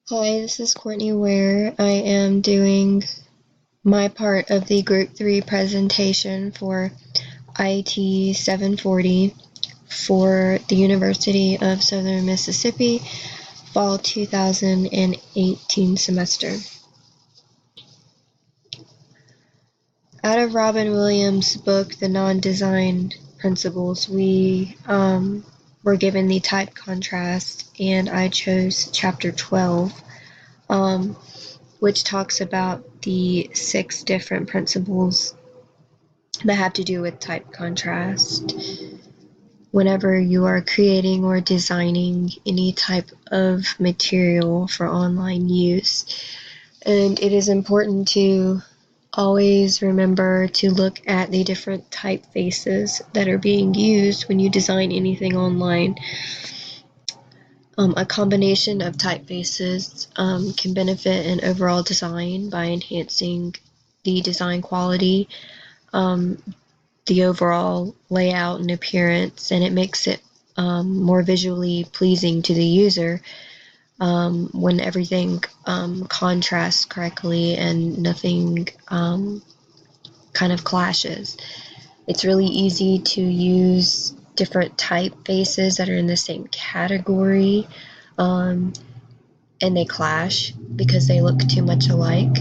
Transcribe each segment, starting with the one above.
Hi, this is Courtney Ware. I am doing my part of the Group 3 presentation for IT 740 for the University of Southern Mississippi Fall 2018 semester. Out of Robin Williams' book, The Non-Design Principles, we were given the type contrast, and I chose chapter 12. Which talks about the 6 different principles that have to do with type contrast. Whenever you are creating or designing any type of material for online use, and it is important to always remember to look at the different typefaces that are being used when you design anything online. A combination of typefaces can benefit an overall design by enhancing the design quality, the overall layout and appearance, and it makes it more visually pleasing to the user when everything contrasts correctly and nothing kind of clashes. It's really easy to use different typefaces that are in the same category, and they clash because they look too much alike.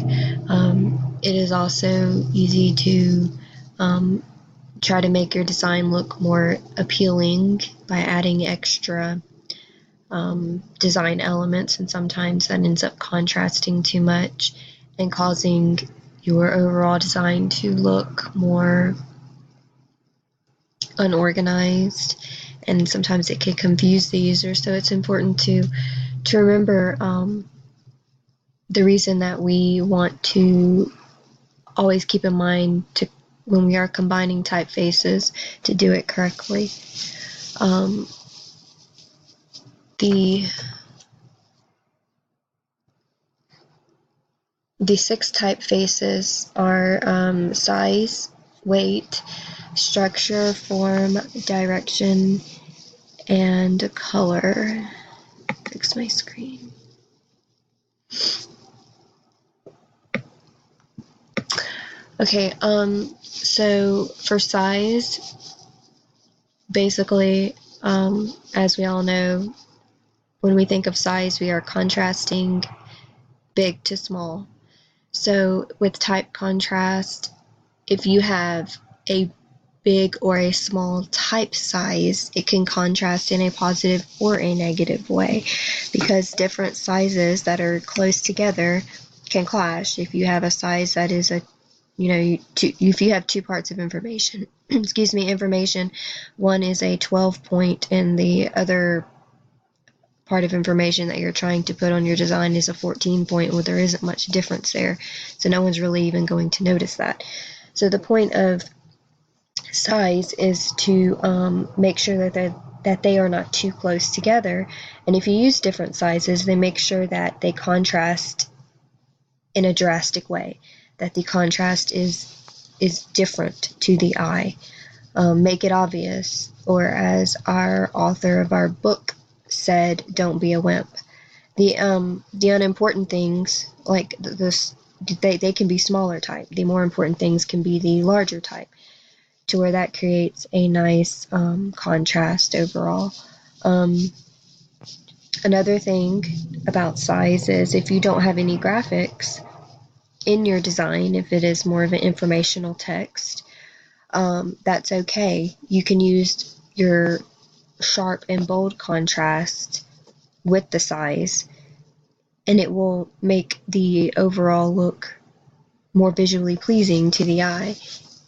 It is also easy to try to make your design look more appealing by adding extra design elements, and sometimes that ends up contrasting too much and causing your overall design to look more unorganized, and sometimes it can confuse the user. So it's important to remember the reason that we want to always keep in mind to when we are combining typefaces to do it correctly. The 6 typefaces are size, weight, structure, form, direction, and color. Fix my screen. Okay, so for size, basically, as we all know, when we think of size, we are contrasting big to small. So with type contrast, if you have a big or a small type size, it can contrast in a positive or a negative way, because different sizes that are close together can clash. If you have a size that is if you have 2 parts of information, information, one is a 12 point and the other part of information that you're trying to put on your design is a 14 point, well, there isn't much difference there, so no one's really even going to notice that. So the point of size is to make sure that they are not too close together, and if you use different sizes, then make sure that they contrast in a drastic way, that the contrast is different to the eye. Make it obvious, or as our author of our book said, don't be a wimp. The unimportant things, like they can be smaller type. The more important things can be the larger type, to where that creates a nice contrast overall. Another thing about size is if you don't have any graphics in your design, if it is more of an informational text, that's okay. You can use your sharp and bold contrast with the size, and it will make the overall look more visually pleasing to the eye.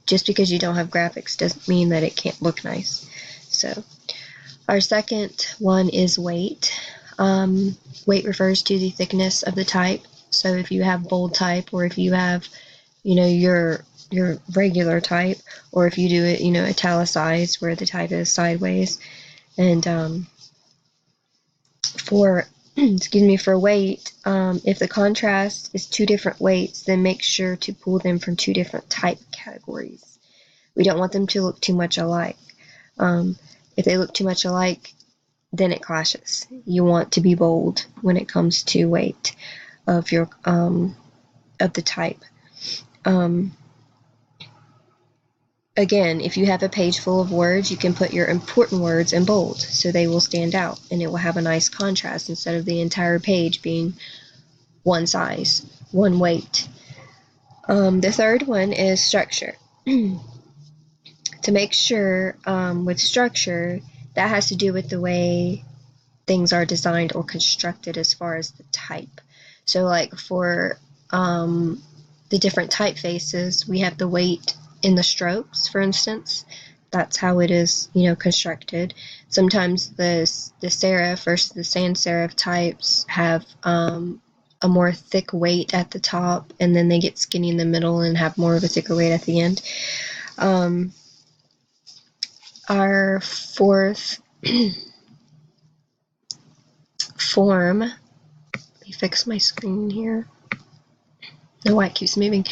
Just because you don't have graphics doesn't mean that it can't look nice. So our second one is weight. Weight refers to the thickness of the type. So if you have bold type, or if you have, your regular type, or if you do it, italicized where the type is sideways, and for for weight, if the contrast is 2 different weights, then make sure to pull them from 2 different type categories. We don't want them to look too much alike. If they look too much alike, then it clashes. You want to be bold when it comes to weight of your of the type. Again, if you have a page full of words, you can put your important words in bold so they will stand out and it will have a nice contrast instead of the entire page being one size, one weight. The third one is structure. To make sure with structure, that has to do with the way things are designed or constructed as far as the type. So like for the different typefaces, we have the weight in the strokes, for instance. That's how it is, constructed. Sometimes the serif versus the sans serif types have a more thick weight at the top, and then they get skinny in the middle and have more of a thicker weight at the end. Our fourth form, let me fix my screen here. No, why it keeps moving.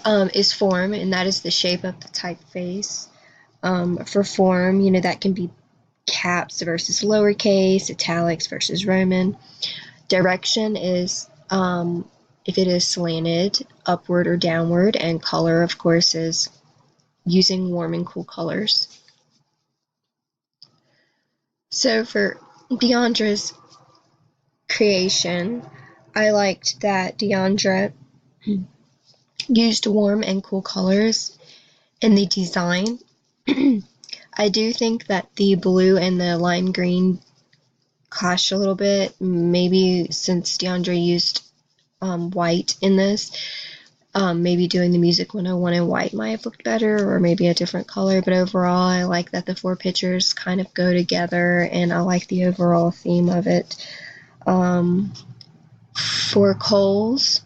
Is form, and that is the shape of the typeface. For form, that can be caps versus lowercase, italics versus Roman. Direction is if it is slanted, upward or downward, and color, of course, is using warm and cool colors. So for Deandra's creation, I liked that Deandra used warm and cool colors in the design. I do think that the blue and the lime green clash a little bit, maybe since Deandra used white in this. Maybe doing the Music 101 in white might have looked better, or maybe a different color, but overall I like that the 4 pictures kind of go together, and I like the overall theme of it. For Cole's,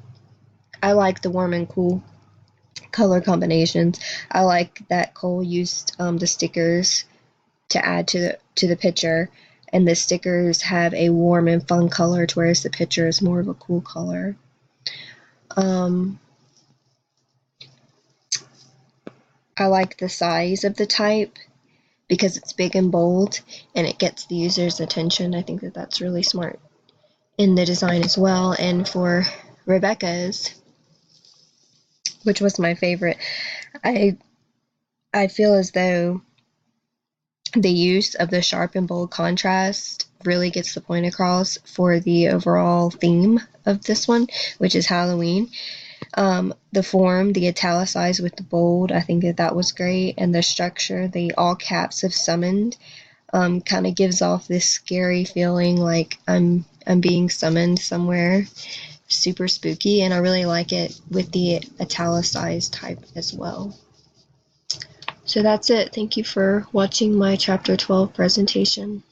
I like the warm and cool color combinations. I like that Cole used the stickers to add to the picture, and the stickers have a warm and fun color, whereas the picture is more of a cool color. I like the size of the type because it's big and bold and it gets the user's attention. I think that that's really smart in the design as well. And for Rebecca's, which was my favorite, I feel as though the use of the sharp and bold contrast really gets the point across for the overall theme of this one, which is Halloween. The form, the italicized with the bold, I think that was great, and the structure, the all caps of summoned, kind of gives off this scary feeling like I'm being summoned somewhere super spooky, and I really like it with the italicized type as well. So that's it. Thank you for watching my chapter 12 presentation.